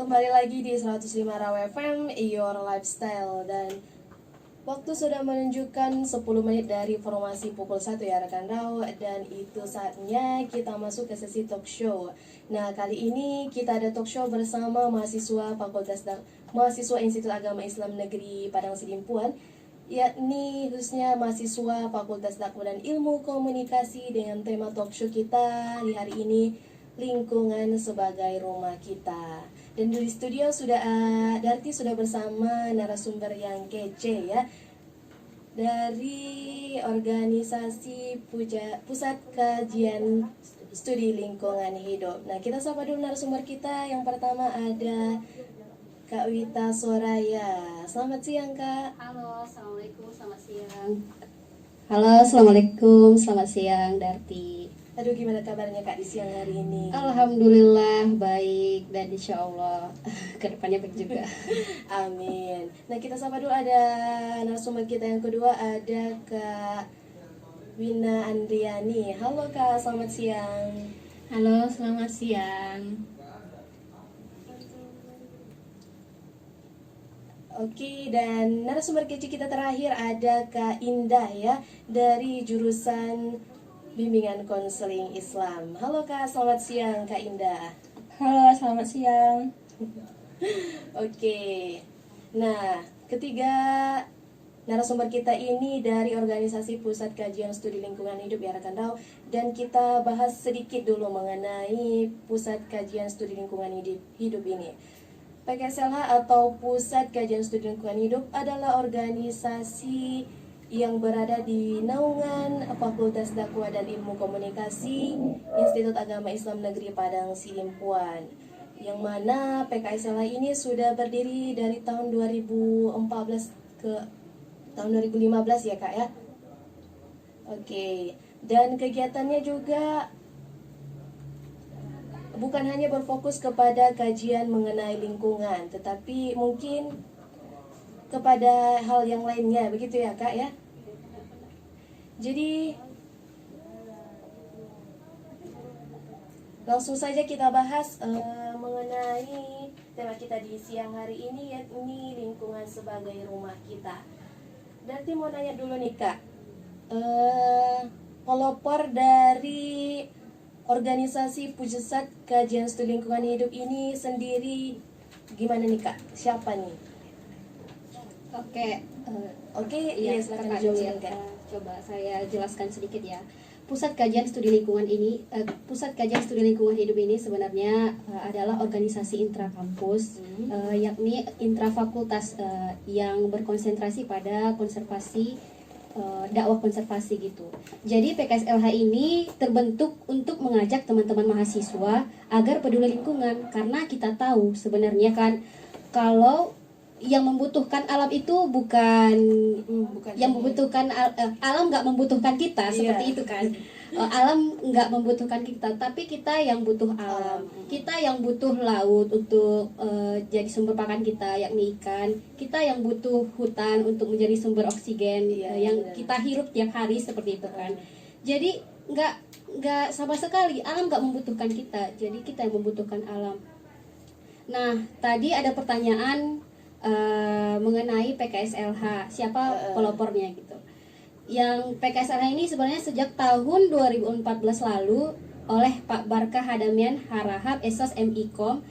Kembali lagi di 105 Raw FM, Your Lifestyle. Dan waktu sudah menunjukkan 10 menit dari formasi pukul 1 ya rekan Raw. Dan itu saatnya kita masuk ke sesi talk show. Nah, kali ini kita ada talk show bersama mahasiswa Institut Agama Islam Negeri Padang Sidimpuan, yakni khususnya mahasiswa Fakultas Dakwah dan Ilmu Komunikasi, dengan tema talk show kita di hari ini, lingkungan sebagai rumah kita. Dan di studio Darti sudah bersama narasumber yang kece ya, dari organisasi Pusat Kajian Studi Lingkungan Hidup. Nah, kita sapa dulu narasumber kita. Yang pertama ada Kak Wita Soraya. Selamat siang, Kak. Halo, Assalamualaikum, selamat siang. Halo, Assalamualaikum, selamat siang, Darti. Aduh, gimana kabarnya Kak di siang hari ini? Alhamdulillah baik, dan insya Allah kedepannya baik juga. Amin. Nah, kita sapa dulu, ada narasumber kita yang kedua, ada Kak Wina Andriani. Halo Kak, selamat siang. Halo, selamat siang. Oke, dan narasumber kece kita terakhir ada Kak Indah ya, dari jurusan Bimbingan Konseling Islam. Halo Kak, selamat siang Kak Indah. Halo, selamat siang. Oke, nah ketiga narasumber kita ini dari organisasi Pusat Kajian Studi Lingkungan Hidup ya rekan Raw. Dan kita bahas sedikit dulu mengenai Pusat Kajian Studi Lingkungan Hidup ini. PKSLH atau Pusat Kajian Studi Lingkungan Hidup adalah organisasi yang berada di naungan Fakultas Dakwah dan Ilmu Komunikasi Institut Agama Islam Negeri Padang Sidimpuan, yang mana PKSLH ini sudah berdiri dari tahun 2014 ke tahun 2015 ya Kak ya. Oke, dan kegiatannya juga bukan hanya berfokus kepada kajian mengenai lingkungan, tetapi mungkin kepada hal yang lainnya, begitu ya Kak ya. Jadi langsung saja kita bahas mengenai tema kita di siang hari ini, yakni lingkungan sebagai rumah kita. Nanti mau nanya dulu nih Kak, pelopor dari organisasi Pusat Kajian Studi Lingkungan Hidup ini sendiri gimana nih Kak? Siapa nih? Oke, Ya, silakan Kakak dulu ya. Kak. Coba saya jelaskan sedikit ya. Pusat Kajian Studi Lingkungan Pusat Kajian Studi Lingkungan Hidup ini sebenarnya adalah organisasi intrakampus, yakni intrafakultas, yang berkonsentrasi pada konservasi, dakwah konservasi gitu. Jadi PKSLH ini terbentuk untuk mengajak teman-teman mahasiswa agar peduli lingkungan, karena kita tahu sebenarnya kan kalau yang membutuhkan alam itu bukan yang membutuhkan alam nggak membutuhkan kita, seperti itu kan. Alam nggak membutuhkan kita, tapi kita yang butuh alam. Kita yang butuh laut untuk jadi sumber pakan kita, yakni ikan. Kita yang butuh hutan untuk menjadi sumber oksigen yang kita hirup tiap hari, seperti itu kan. Jadi nggak sama sekali alam nggak membutuhkan kita, jadi kita yang membutuhkan alam. Nah, tadi ada pertanyaan mengenai PKSLH, siapa pelopornya gitu. Yang PKSLH ini sebenarnya sejak tahun 2014 lalu oleh Pak Barkah Hadamian Harahap Esos MIKOM,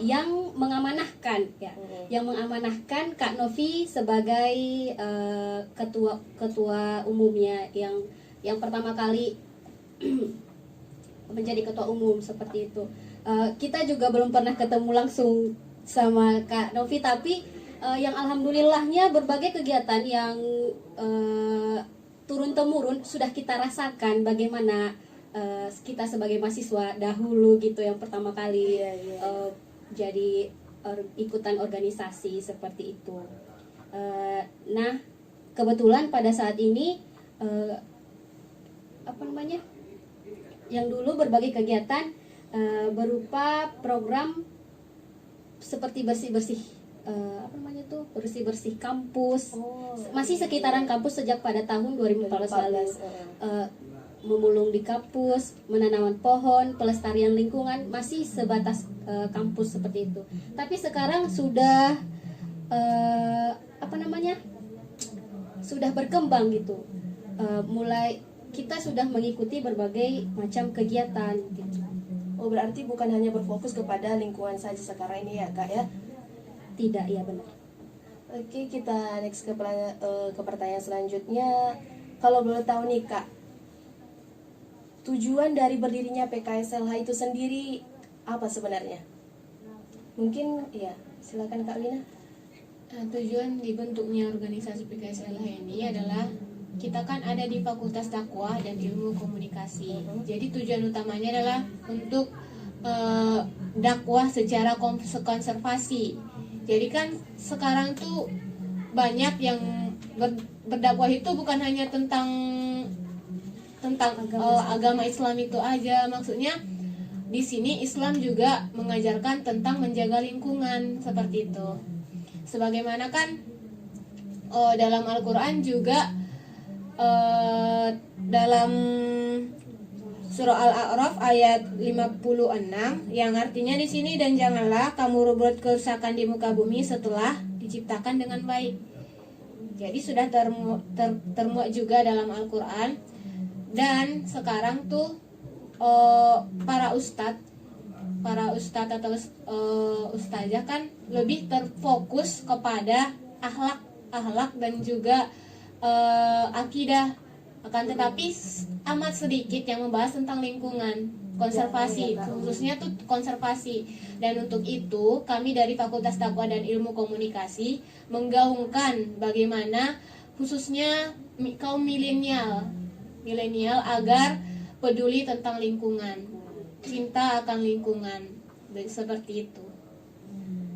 yang mengamanahkan yang mengamanahkan Kak Novi sebagai ketua umumnya, yang pertama kali menjadi ketua umum, seperti itu. Kita juga belum pernah ketemu langsung sama Kak Novi, tapi yang alhamdulillahnya berbagai kegiatan yang turun-temurun sudah kita rasakan bagaimana kita sebagai mahasiswa dahulu gitu, yang pertama kali jadi ikutan organisasi seperti itu. Nah, kebetulan pada saat ini yang dulu berbagai kegiatan berupa program seperti bersih-bersih bersih-bersih kampus, masih sekitaran kampus sejak pada tahun 2014 lalu. memulung di kampus, menanam pohon, pelestarian lingkungan masih sebatas kampus seperti itu. Tapi sekarang sudah sudah berkembang gitu. Mulai kita sudah mengikuti berbagai macam kegiatan gitu. Oh, berarti bukan hanya berfokus kepada lingkungan saja sekarang ini ya Kak ya? Tidak, ya benar. Oke, kita next ke pertanyaan selanjutnya. Kalau boleh tahu nih Kak, tujuan dari berdirinya PKSLH itu sendiri apa sebenarnya? Mungkin ya, silakan Kak Wina. Tujuan dibentuknya organisasi PKSLH ini adalah kita kan ada di Fakultas Dakwah dan Ilmu Komunikasi. Jadi tujuan utamanya adalah untuk dakwah secara konservasi. Jadi kan sekarang tuh banyak yang berdakwah itu bukan hanya tentang agama Islam itu aja. Maksudnya di sini Islam juga mengajarkan tentang menjaga lingkungan seperti itu. Sebagaimana kan dalam Al-Quran juga dalam surah Al-A'raf ayat 56 yang artinya di sini, dan janganlah kamu berbuat kerusakan di muka bumi setelah diciptakan dengan baik. Jadi sudah termuat juga dalam Al-Quran. Dan sekarang tuh para ustadz atau ustazah kan lebih terfokus kepada akhlak dan juga akidah. Akan tetapi amat sedikit yang membahas tentang lingkungan, konservasi, khususnya tuh konservasi. Dan untuk itu kami dari Fakultas Dakwah dan Ilmu Komunikasi menggaungkan bagaimana khususnya kaum milenial agar peduli tentang lingkungan, cinta akan lingkungan, seperti itu.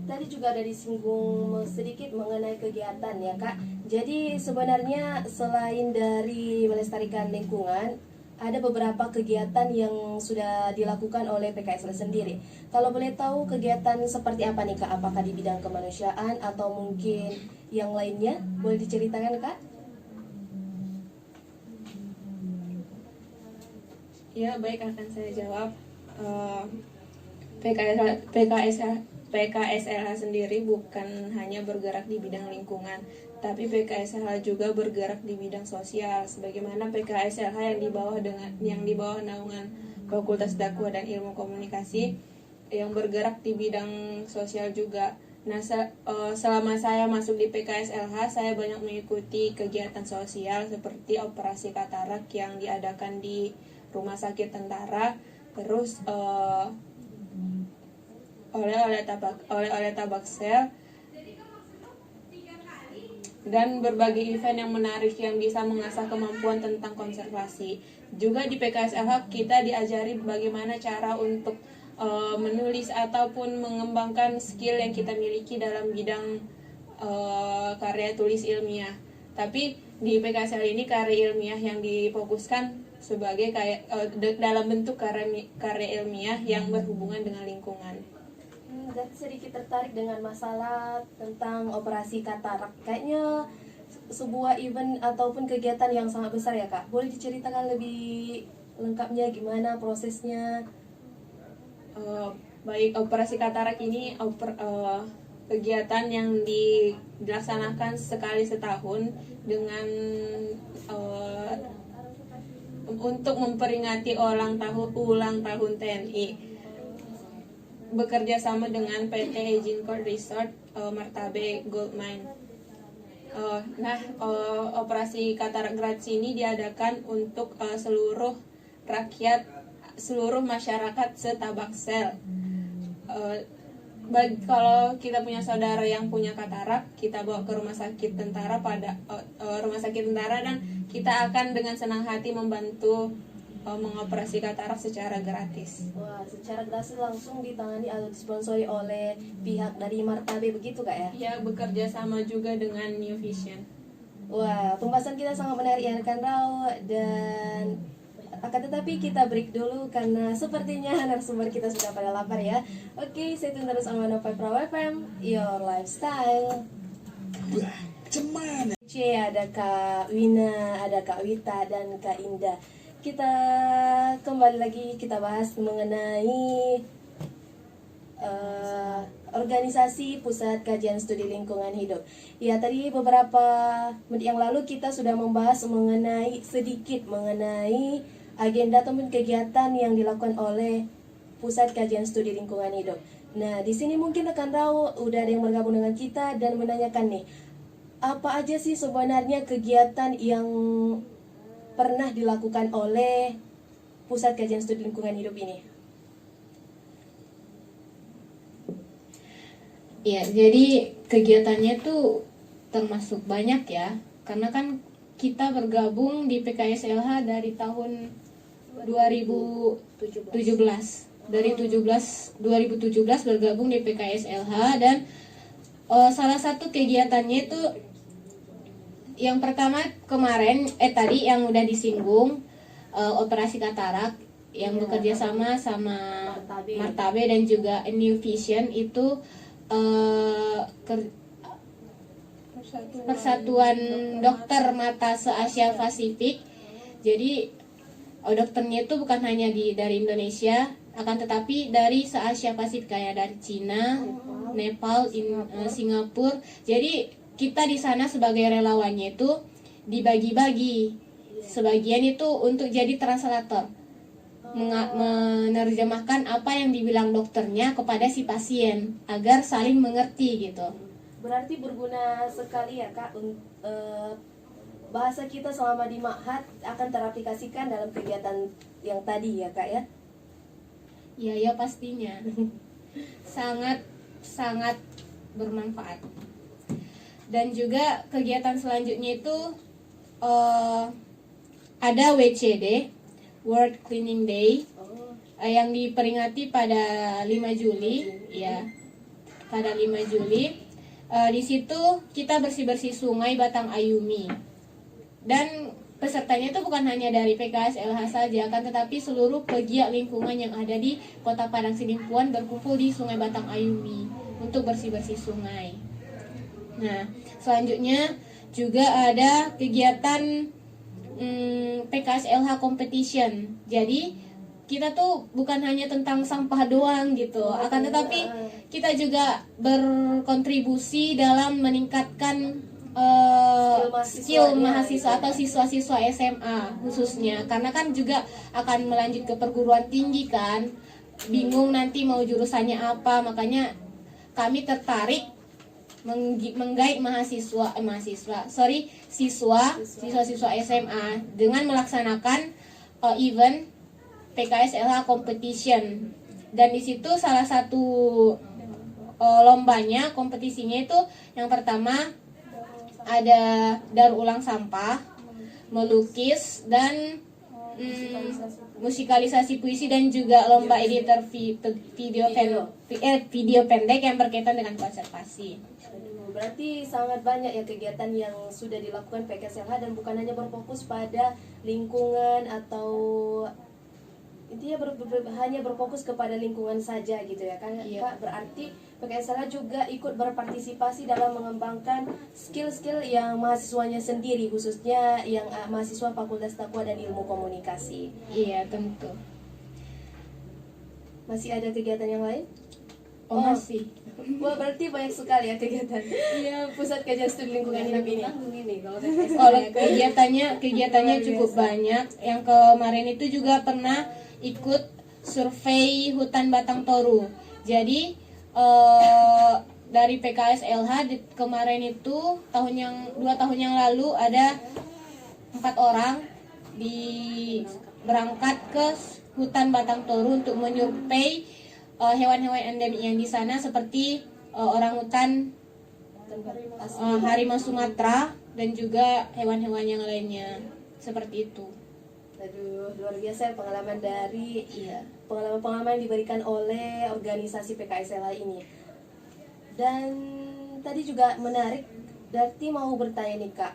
Tadi juga ada disinggung sedikit mengenai kegiatan ya Kak. Jadi sebenarnya selain dari melestarikan lingkungan, ada beberapa kegiatan yang sudah dilakukan oleh PKSL sendiri. Kalau boleh tahu kegiatan seperti apa nih Kak? Apakah di bidang kemanusiaan atau mungkin yang lainnya? Boleh diceritakan Kak? Ya, baik, akan saya jawab. PKSLH sendiri bukan hanya bergerak di bidang lingkungan, tapi PKSLH juga bergerak di bidang sosial. Sebagaimana PKSLH yang di bawah naungan Fakultas Dakwah dan Ilmu Komunikasi yang bergerak di bidang sosial juga. Nah, selama saya masuk di PKSLH, saya banyak mengikuti kegiatan sosial seperti operasi katarak yang diadakan di Rumah Sakit Tentara, terus oleh Tabaksel, dan berbagai event yang menarik yang bisa mengasah kemampuan tentang konservasi. Juga di PKSLH kita diajari bagaimana cara untuk menulis ataupun mengembangkan skill yang kita miliki dalam bidang karya tulis ilmiah. Tapi di PKSL ini karya ilmiah yang difokuskan sebagai dalam bentuk karya ilmiah yang berhubungan dengan lingkungan. Dan sedikit tertarik dengan masalah tentang operasi katarak. Kayaknya sebuah event ataupun kegiatan yang sangat besar ya Kak. Boleh diceritakan lebih lengkapnya gimana prosesnya? Baik, operasi katarak ini kegiatan yang dilaksanakan sekali setahun dengan untuk memperingati ulang tahun TNI, bekerja sama dengan PT Agincourt Resort Martabe Gold Mine. Operasi katarak gratis ini diadakan untuk seluruh masyarakat setabaksel. Kalau kita punya saudara yang punya katarak, kita bawa ke rumah sakit tentara dan kita akan dengan senang hati membantu mengoperasi katarak secara gratis. Wah, secara gratis langsung ditangani atau disponsori oleh pihak dari Martabe begitu Kak ya? Ya, bekerja sama juga dengan New Vision. Wah, pembahasan kita sangat menarik ya rekan Rao, dan akan tetapi kita break dulu karena sepertinya narasumber kita sudah pada lapar ya. Oke, stay tune terus on 105 Pro FM, your lifestyle. Cuman C, ada Kak Wina, ada Kak Wita, dan Kak Indah. kita kembali lagi kita bahas mengenai organisasi Pusat Kajian Studi Lingkungan Hidup. Ya, tadi beberapa menit yang lalu kita sudah membahas sedikit mengenai agenda ataupun kegiatan yang dilakukan oleh Pusat Kajian Studi Lingkungan Hidup. Nah, di sini mungkin rekan Rau udah ada yang bergabung dengan kita dan menanyakan nih, apa aja sih sebenarnya kegiatan yang pernah dilakukan oleh Pusat Kajian Studi Lingkungan Hidup ini? Ya, jadi kegiatannya tuh termasuk banyak ya, karena kan kita bergabung di PKSLH dari tahun 2017. Dari 2017 bergabung di PKSLH dan salah satu kegiatannya itu yang pertama kemarin tadi yang udah disinggung, operasi katarak yang bekerja sama Martabe dan juga New Vision itu Persatuan Dokter Mata se-Asia Pasifik. Jadi dokternya itu bukan hanya dari Indonesia, akan tetapi dari se-Asia Pasifik, kayak dari Cina, Nepal, Singapura. Jadi kita di sana sebagai relawannya itu dibagi-bagi. Sebagian itu untuk jadi translator, menerjemahkan apa yang dibilang dokternya kepada si pasien agar saling mengerti gitu. Berarti berguna sekali ya Kak, bahasa kita selama di Ma'had akan teraplikasikan dalam kegiatan yang tadi ya Kak ya? Ya pastinya. sangat bermanfaat. Dan juga kegiatan selanjutnya itu ada WCD, World Cleaning Day, yang diperingati pada 5 Juli ya. Pada 5 Juli di situ kita bersih-bersih sungai Batang Ayumi. Dan pesertanya itu bukan hanya dari PKSLH saja, kan, tetapi seluruh pegiat lingkungan yang ada di Kota Padang Sidimpuan berkumpul di Sungai Batang Ayumi untuk bersih-bersih sungai. Nah, selanjutnya juga ada kegiatan PKSLH Competition. Jadi kita tuh bukan hanya tentang sampah doang gitu, akan tetapi kita juga berkontribusi dalam meningkatkan skill mahasiswa atau siswa-siswa SMA khususnya, karena kan juga akan melanjut ke perguruan tinggi kan, bingung nanti mau jurusannya apa, makanya kami tertarik menggait siswa-siswa SMA dengan melaksanakan event PKSLH Competition. Dan di situ salah satu lombanya, kompetisinya itu yang pertama ada daur ulang sampah, melukis, dan musikalisasi puisi, dan juga lomba editor video pendek yang berkaitan dengan konservasi. Berarti sangat banyak ya kegiatan yang sudah dilakukan PKSLH dan bukan hanya berfokus pada lingkungan atau intinya hanya berfokus kepada lingkungan saja gitu ya kan Kak. Berarti PKSLH juga ikut berpartisipasi dalam mengembangkan skill-skill yang mahasiswanya sendiri, khususnya yang mahasiswa Fakultas Takwa dan Ilmu Komunikasi. Iya, tentu. Masih ada kegiatan yang lain? Masih. Wah, berarti banyak sekali ya kegiatan. Iya, Pusat Kajian Studi Lingkungan Hidup ini. Kegiatannya cukup banyak. Yang kemarin itu juga pernah ikut survei hutan Batang Toru. Jadi dari PKSLH kemarin itu 2 tahun yang lalu ada 4 orang berangkat ke hutan Batang Toru untuk menyurvei hewan-hewan endemik yang di sana seperti orangutan, harimau Sumatera, dan juga hewan-hewan yang lainnya seperti itu. Aduh, luar biasa pengalaman pengalaman yang diberikan oleh organisasi PKSLH ini. Dan tadi juga menarik, berarti mau bertanya nih Kak,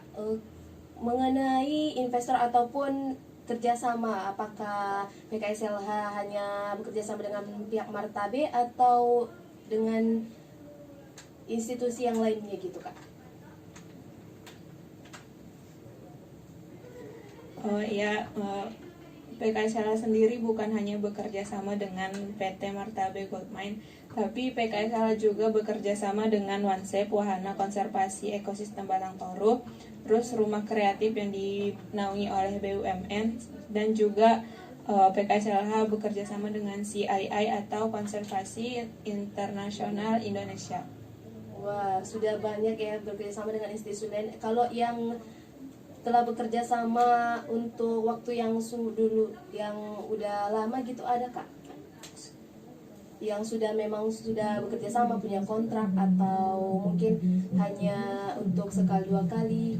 mengenai investor ataupun kerjasama, apakah PKSLH hanya bekerja sama dengan pihak Martabe atau dengan institusi yang lainnya gitu Kak? PKSLH sendiri bukan hanya bekerja sama dengan PT Martabe Gold Mine, tapi PKSLH juga bekerja sama dengan OneSafe, Wahana Konservasi Ekosistem Batang Toru, terus rumah kreatif yang dinaungi oleh BUMN, dan juga PKSLH bekerja sama dengan CII atau Konservasi Internasional Indonesia. Wah, sudah banyak ya bekerja sama dengan institusi lain. Kalau yang telah bekerja sama untuk waktu yang dulu, yang udah lama gitu, ada Kak? Yang memang sudah bekerja sama, punya kontrak, atau mungkin hanya untuk sekali dua kali?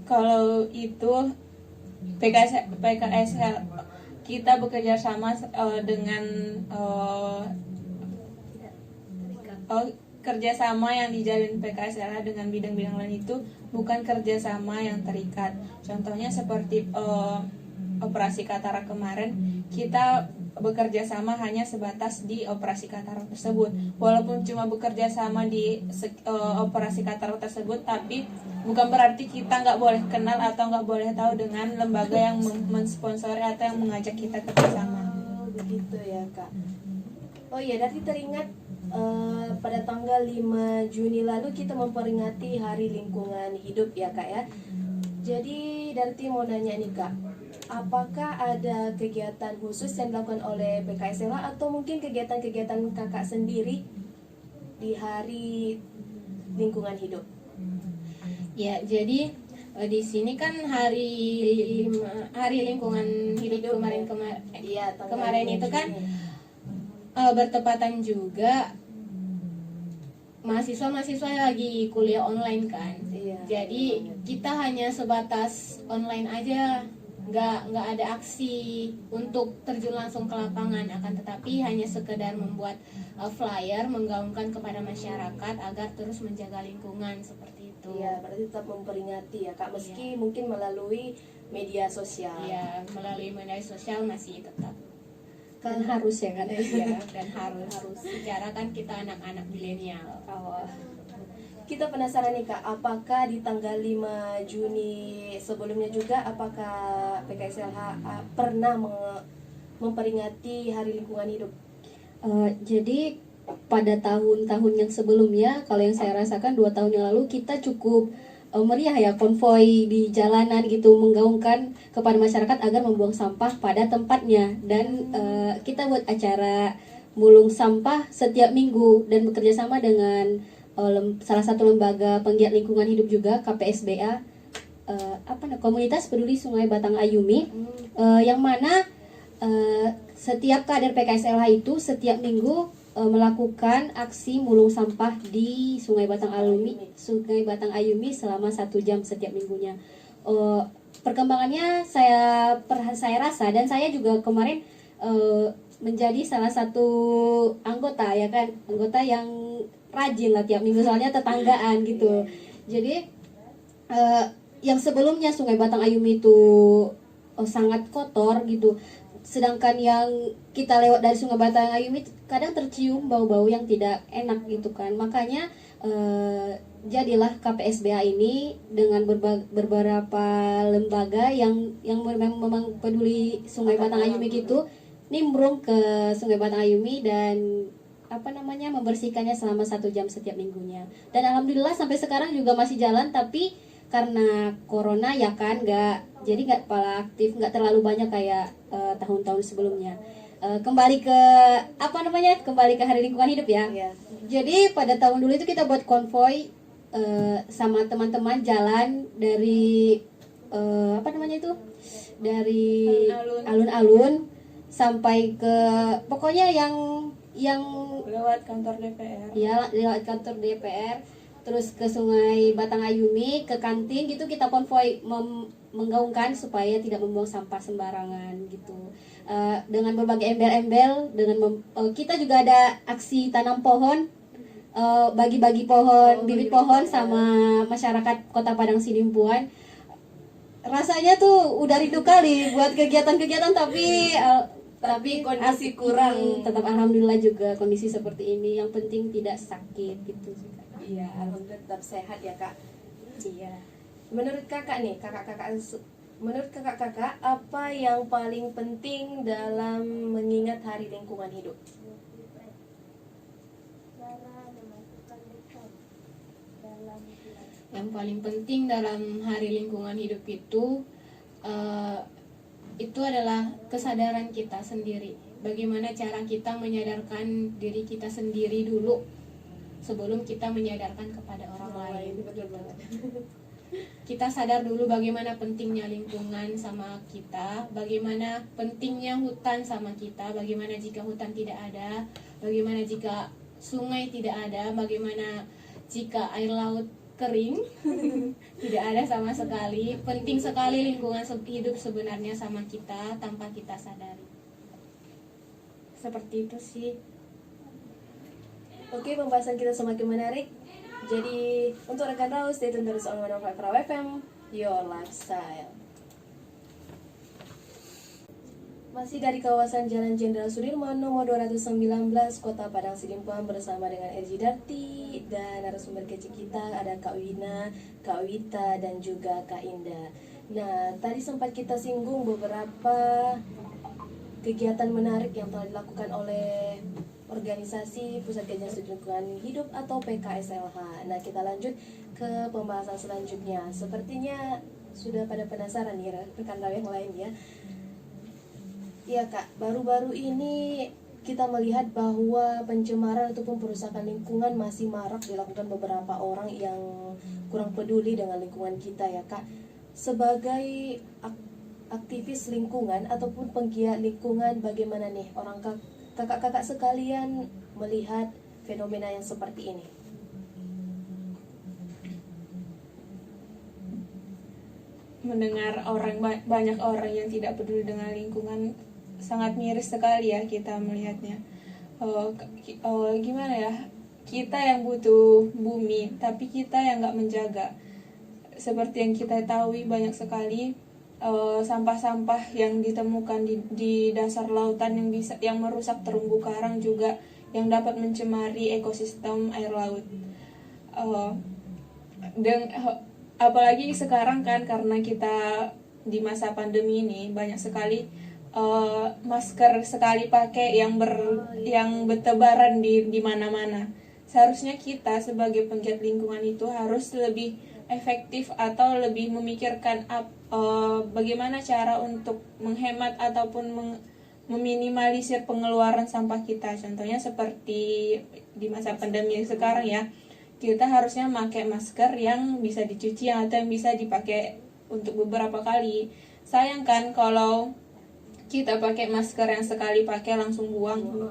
Kalau itu PKSL kita bekerja sama dengan kerjasama yang dijalin PKSLH dengan bidang-bidang lain itu bukan kerjasama yang terikat. Contohnya seperti operasi katarak kemarin, kita bekerja sama hanya sebatas di operasi katarak tersebut. Walaupun cuma bekerja sama di operasi katarak tersebut, tapi bukan berarti kita nggak boleh kenal atau nggak boleh tahu dengan lembaga yang mensponsori atau yang mengajak kita kerjasama. Oh, begitu ya Kak. Oh iya, nanti teringat pada tanggal 5 Juni lalu kita memperingati Hari Lingkungan Hidup ya Kak ya. Jadi Darti mau nanya nih Kak, apakah ada kegiatan khusus yang dilakukan oleh PKSLH atau mungkin kegiatan-kegiatan kakak sendiri di Hari Lingkungan Hidup? Ya, jadi di sini kan hari lingkungan hidup Iya, tanggal kemarin 5 itu kan Juni. bertepatan juga mahasiswa lagi kuliah online kan. Iya. Jadi kita hanya sebatas online aja, nggak ada aksi untuk terjun langsung ke lapangan, akan tetapi hanya sekedar membuat flyer menggaungkan kepada masyarakat agar terus menjaga lingkungan seperti itu. Iya, berarti tetap memperingati ya Kak, meski Iya. mungkin melalui media sosial. Ya, melalui media sosial masih tetap Kan harus ya kan? ya, dan harus secara kan kita anak-anak milenial. Oh. Kita penasaran nih Kak, apakah di tanggal 5 Juni sebelumnya juga, apakah PKSLH pernah memperingati Hari Lingkungan Hidup? Jadi pada tahun-tahun yang sebelumnya, kalau yang saya rasakan 2 tahun yang lalu kita cukup meriah ya, konvoi di jalanan gitu, menggaungkan kepada masyarakat agar membuang sampah pada tempatnya, dan kita buat acara mulung sampah setiap minggu dan bekerja sama dengan salah satu lembaga penggiat lingkungan hidup juga, KPSBA, Komunitas Peduli Sungai Batang Ayumi, yang mana setiap kader PKSLH itu setiap minggu melakukan aksi mulung sampah di Sungai Batang Ayumi selama 1 jam setiap minggunya. Perkembangannya saya rasa, dan saya juga kemarin menjadi salah satu anggota ya kan, anggota yang rajin lah tiap minggu, soalnya tetanggaan gitu. Jadi yang sebelumnya Sungai Batang Ayumi itu sangat kotor gitu, sedangkan yang kita lewat dari Sungai Batang Ayumi kadang tercium bau-bau yang tidak enak gitu kan. Makanya jadilah KPSBA ini dengan beberapa lembaga yang memang peduli Sungai Batang Ayumi gitu, nimbrung ke Sungai Batang Ayumi dan membersihkannya selama 1 jam setiap minggunya. Dan alhamdulillah sampai sekarang juga masih jalan, tapi karena corona ya kan, nggak aktif, nggak terlalu banyak kayak tahun-tahun sebelumnya. Kembali ke Hari Lingkungan Hidup ya. Iya. Jadi pada tahun dulu itu kita buat konvoy sama teman-teman jalan dari dari alun-alun sampai ke pokoknya yang Lewat kantor DPR. ya lewat kantor DPR, terus ke Sungai Batang Ayumi, ke kantin gitu, kita konvoy menggaungkan supaya tidak membuang sampah sembarangan gitu. Dengan berbagai embel-embel, kita juga ada aksi tanam pohon, bagi-bagi pohon, bibit pohon sama masyarakat Kota Padang Sidimpuan. Rasanya tuh udah rindu kali buat kegiatan-kegiatan, tapi kondisi kurang. tetap alhamdulillah juga kondisi seperti ini, yang penting tidak sakit gitu sih, Kak. Iya, alhamdulillah tetap sehat ya Kak. Iya. Menurut kakak nih, kakak-kakak Menurut kakak-kakak, apa yang paling penting dalam mengingat Hari Lingkungan Hidup? Yang paling penting dalam Hari Lingkungan Hidup itu adalah kesadaran kita sendiri. Bagaimana cara kita menyadarkan diri kita sendiri dulu sebelum kita menyadarkan kepada orang lain. Betul banget. Kita sadar dulu bagaimana pentingnya lingkungan sama kita, bagaimana pentingnya hutan sama kita, bagaimana jika hutan tidak ada, bagaimana jika sungai tidak ada, bagaimana jika air laut kering, tidak ada sama sekali. Penting sekali lingkungan hidup sebenarnya sama kita tanpa kita sadari. Seperti itu sih. Oke, pembahasan kita semakin menarik. Jadi, untuk rekan Rau, stay tune terus on 105 Rau FM, your lifestyle. Masih dari kawasan Jalan Jenderal Sudirman nomor 219 Kota Padang Sidimpuan bersama dengan Erji Darti dan narasumber kece kita ada Kak Wina, Kak Wita dan juga Kak Indah. Nah, tadi sempat kita singgung beberapa kegiatan menarik yang telah dilakukan oleh organisasi Pusat Kajian Studi Lingkungan Hidup atau PKSLH. Nah, kita lanjut ke pembahasan selanjutnya. Sepertinya sudah pada penasaran nih rekan Rau yang lain ya. Iya Kak, baru-baru ini kita melihat bahwa pencemaran ataupun perusakan lingkungan masih marak dilakukan beberapa orang yang kurang peduli dengan lingkungan kita ya Kak. Sebagai aktivis lingkungan ataupun penggiat lingkungan, bagaimana nih kakak-kakak sekalian melihat fenomena yang seperti ini? Mendengar banyak orang yang tidak peduli dengan lingkungan sangat miris sekali ya kita melihatnya. Gimana ya, kita yang butuh bumi tapi kita yang nggak menjaga. Seperti yang kita tahu banyak sekali sampah-sampah yang ditemukan di dasar lautan yang merusak terumbu karang juga yang dapat mencemari ekosistem air laut. Dan apalagi sekarang kan karena kita di masa pandemi ini banyak sekali masker sekali pakai yang bertebaran di mana-mana. Seharusnya kita sebagai penggiat lingkungan itu harus lebih efektif atau lebih memikirkan bagaimana cara untuk menghemat ataupun meminimalisir pengeluaran sampah kita. Contohnya seperti di masa pandemi sekarang ya, kita harusnya pakai masker yang bisa dicuci atau yang bisa dipakai untuk beberapa kali. Sayang kan kalau kita pakai masker yang sekali pakai langsung buang.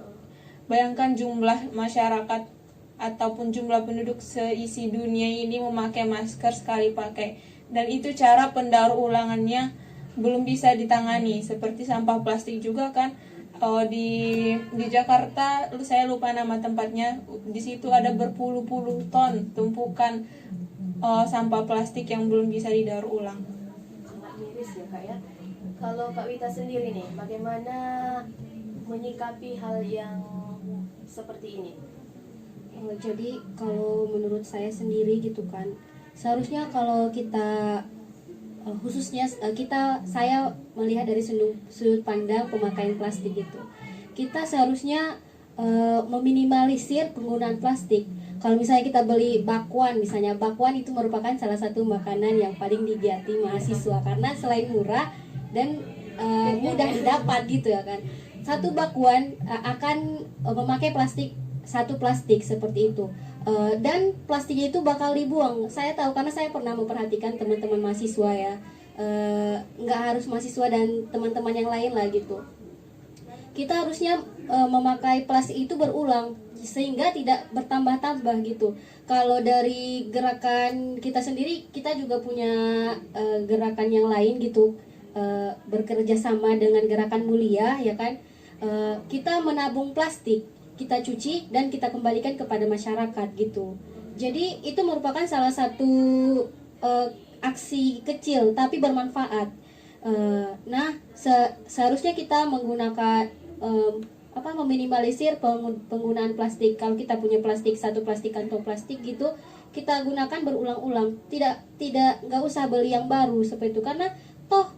Bayangkan jumlah masyarakat ataupun jumlah penduduk seisi dunia ini memakai masker sekali pakai, dan itu cara pendaur ulangannya belum bisa ditangani. Seperti sampah plastik juga kan, di Jakarta saya lupa nama tempatnya, di situ ada berpuluh-puluh ton tumpukan sampah plastik yang belum bisa didaur ulang. Sangat miris ya Kak ya. Kalau Kak Wita sendiri nih, bagaimana menyikapi hal yang seperti ini? Jadi kalau menurut saya sendiri gitu kan, seharusnya kalau kita khususnya saya melihat dari sudut pandang pemakaian plastik itu, kita seharusnya meminimalisir penggunaan plastik. Kalau misalnya kita beli bakwan, misalnya bakwan itu merupakan salah satu makanan yang paling digiati mahasiswa karena selain murah dan mudah didapat gitu ya kan. Satu bakwan akan memakai satu plastik seperti itu, dan plastiknya itu bakal dibuang. Saya tahu karena saya pernah memperhatikan teman-teman mahasiswa ya, nggak harus mahasiswa dan teman-teman yang lain lah gitu. Kita harusnya memakai plastik itu berulang sehingga tidak bertambah-tambah gitu. Kalau dari gerakan kita sendiri, kita juga punya gerakan yang lain gitu, bekerja sama dengan gerakan mulia ya kan. Kita menabung plastik, kita cuci dan kita kembalikan kepada masyarakat gitu. Jadi itu merupakan salah satu aksi kecil tapi bermanfaat. Nah, seharusnya kita menggunakan meminimalisir penggunaan plastik. Kalau kita punya satu plastik kantong plastik gitu, kita gunakan berulang-ulang. Tidak nggak usah beli yang baru seperti itu karena toh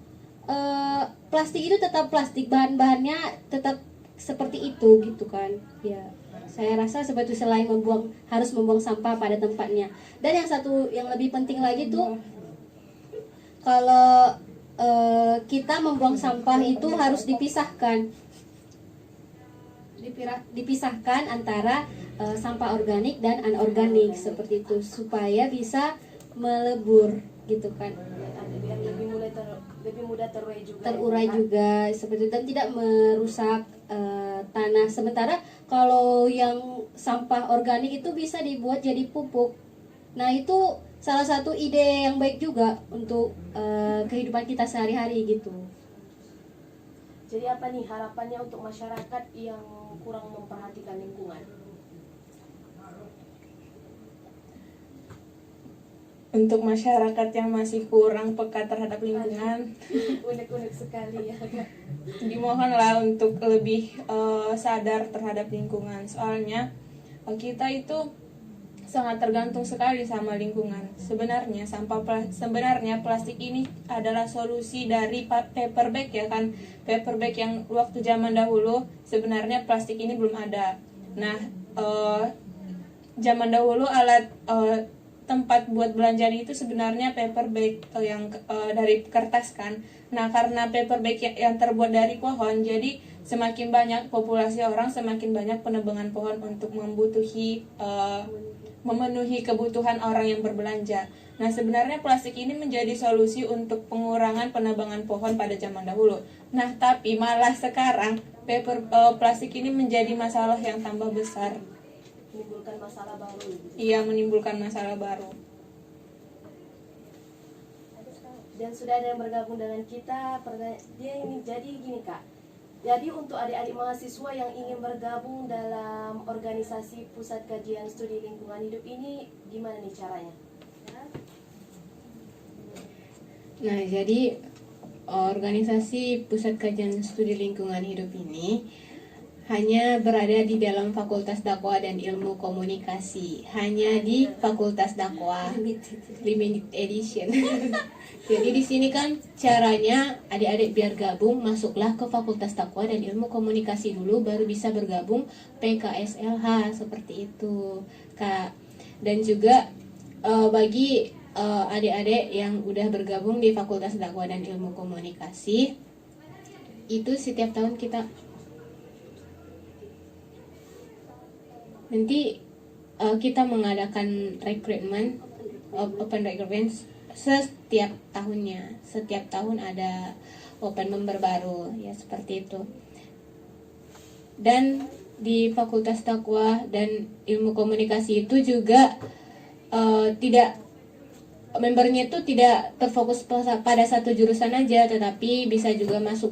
plastik itu tetap plastik, bahan-bahannya tetap seperti itu gitu kan ya. Saya rasa seperti selain harus membuang sampah pada tempatnya. Dan yang satu yang lebih penting lagi tuh, kalau kita membuang sampah itu harus dipisahkan antara sampah organik dan anorganik seperti itu, supaya bisa melebur gitu kan, Biar lebih mudah terurai juga seperti itu, dan tidak merusak tanah. Sementara kalau yang sampah organik itu bisa dibuat jadi pupuk. Nah, itu salah satu ide yang baik juga untuk kehidupan kita sehari-hari gitu. Jadi apa nih harapannya untuk masyarakat yang kurang memperhatikan lingkungan? Untuk masyarakat yang masih kurang peka terhadap lingkungan, Unik-unik sekali ya. dimohonlah untuk lebih sadar terhadap lingkungan. Soalnya kita itu sangat tergantung sekali sama lingkungan. Sebenarnya plastik ini adalah solusi dari paper bag ya kan. Paper bag yang waktu zaman dahulu sebenarnya plastik ini belum ada. Nah, zaman dahulu alat tempat buat belanjaan itu sebenarnya paper bag yang dari kertas kan. Nah, karena paper bag yang terbuat dari pohon, jadi semakin banyak populasi orang, semakin banyak penebangan pohon untuk memenuhi kebutuhan orang yang berbelanja. Nah, sebenarnya plastik ini menjadi solusi untuk pengurangan penebangan pohon pada zaman dahulu. Nah, tapi malah sekarang plastik ini menjadi masalah yang tambah besar. Menimbulkan masalah baru. Iya, menimbulkan masalah baru. Dan sudah ada yang bergabung dengan kita. Dia ini jadi gini Kak. Jadi untuk adik-adik mahasiswa yang ingin bergabung dalam organisasi Pusat Kajian Studi Lingkungan Hidup ini, gimana nih caranya? Nah, jadi organisasi Pusat Kajian Studi Lingkungan Hidup ini hanya berada di dalam Fakultas Dakwah dan Ilmu Komunikasi, hanya di Fakultas Dakwah, limited edition. Jadi di sini kan caranya adik-adik biar gabung, masuklah ke Fakultas Dakwah dan Ilmu Komunikasi dulu, baru bisa bergabung PKSLH seperti itu, Kak. Dan juga bagi adik-adik yang udah bergabung di Fakultas Dakwah dan Ilmu Komunikasi, itu setiap tahun kita mengadakan rekrutmen, open recruitment setiap tahunnya. Setiap tahun ada open member baru, ya seperti itu. Dan di Fakultas Dakwah dan Ilmu Komunikasi itu juga membernya itu tidak terfokus pada satu jurusan aja, tetapi bisa juga masuk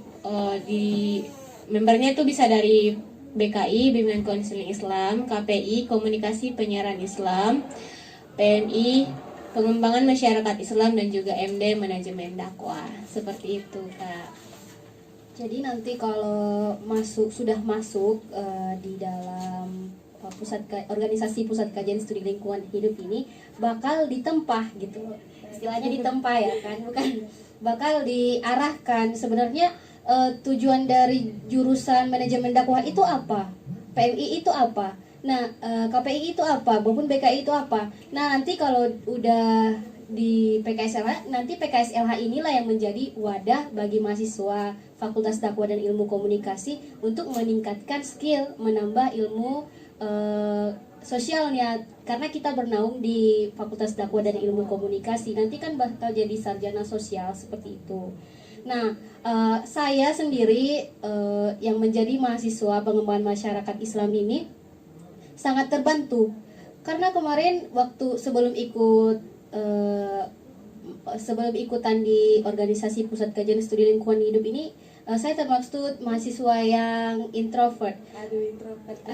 membernya itu bisa dari BKI, Bimbingan Konseling Islam, KPI, Komunikasi Penyiaran Islam, PMI, Pengembangan Masyarakat Islam, dan juga MD, Manajemen Dakwah. Seperti itu, Kak. Jadi nanti kalau sudah masuk di dalam organisasi Pusat Kajian Studi Lingkungan Hidup ini, bakal ditempah gitu. Istilahnya ditempah ya kan, bukan bakal diarahkan. Sebenarnya tujuan dari jurusan manajemen dakwah itu apa? PMI itu apa? Nah, KPI itu apa? Maupun BKI itu apa? Nah, nanti kalau udah di PKSLH, nanti PKSLH inilah yang menjadi wadah bagi mahasiswa Fakultas Dakwah dan Ilmu Komunikasi untuk meningkatkan skill, menambah ilmu sosialnya. Karena kita bernaung di Fakultas Dakwah dan Ilmu Komunikasi, nanti kan bakal jadi sarjana sosial seperti itu. Nah, saya sendiri yang menjadi mahasiswa pengembangan masyarakat Islam ini sangat terbantu, karena kemarin waktu sebelum ikutan di organisasi Pusat Kajian Studi Lingkungan Hidup ini, saya termaksud mahasiswa yang introvert.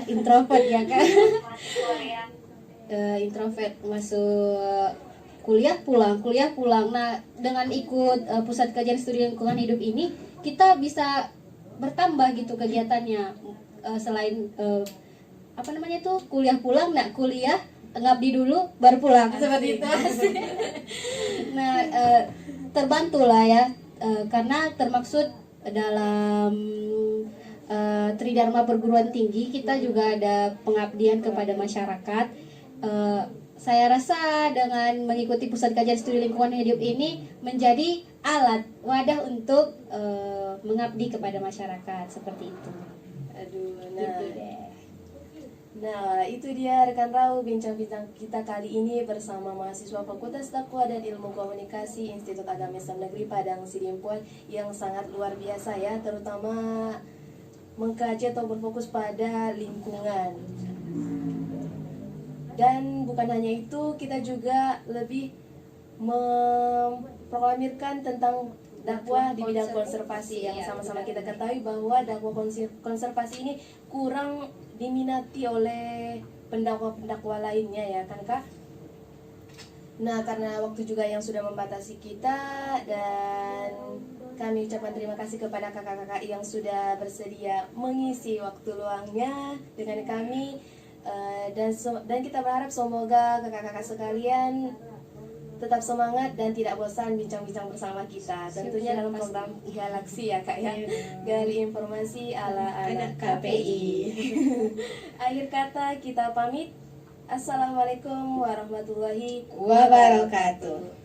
Introvert ya kan? Introvert, masuk kuliah pulang. Nah, dengan ikut Pusat Kajian Studi Lingkungan Hidup ini, kita bisa bertambah gitu kegiatannya. Selain kuliah pulang, kuliah ngabdi dulu baru pulang, seperti itu. Nah, terbantu lah ya karena termaksud dalam Tridharma perguruan tinggi kita juga ada pengabdian kepada masyarakat. Saya rasa dengan mengikuti pusat kajian studi lingkungan hidup ini menjadi alat wadah untuk mengabdi kepada masyarakat seperti itu. Aduh, Gitu deh. Nah, itu dia rekan Rau bincang-bincang kita kali ini bersama mahasiswa Fakultas Dakwah dan Ilmu Komunikasi Institut Agama Islam Negeri Padang Sidimpuan yang sangat luar biasa ya, terutama mengkaji atau berfokus pada lingkungan. Dan bukan hanya itu, kita juga lebih memproklamirkan tentang dakwah di bidang konservasi yang sama-sama kita ketahui bahwa dakwah konservasi ini kurang diminati oleh pendakwa-pendakwa lainnya ya kan Kak? Nah, karena waktu juga yang sudah membatasi kita, dan kami ucapkan terima kasih kepada kakak-kakak yang sudah bersedia mengisi waktu luangnya dengan kami. Dan kita berharap semoga kakak-kakak sekalian tetap semangat dan tidak bosan bincang-bincang bersama kita. Tentunya dalam program Galaksi ya Kak ya. Gali informasi ala anak KPI. Akhir kata kita pamit. Assalamualaikum warahmatullahi Wabarakatuh.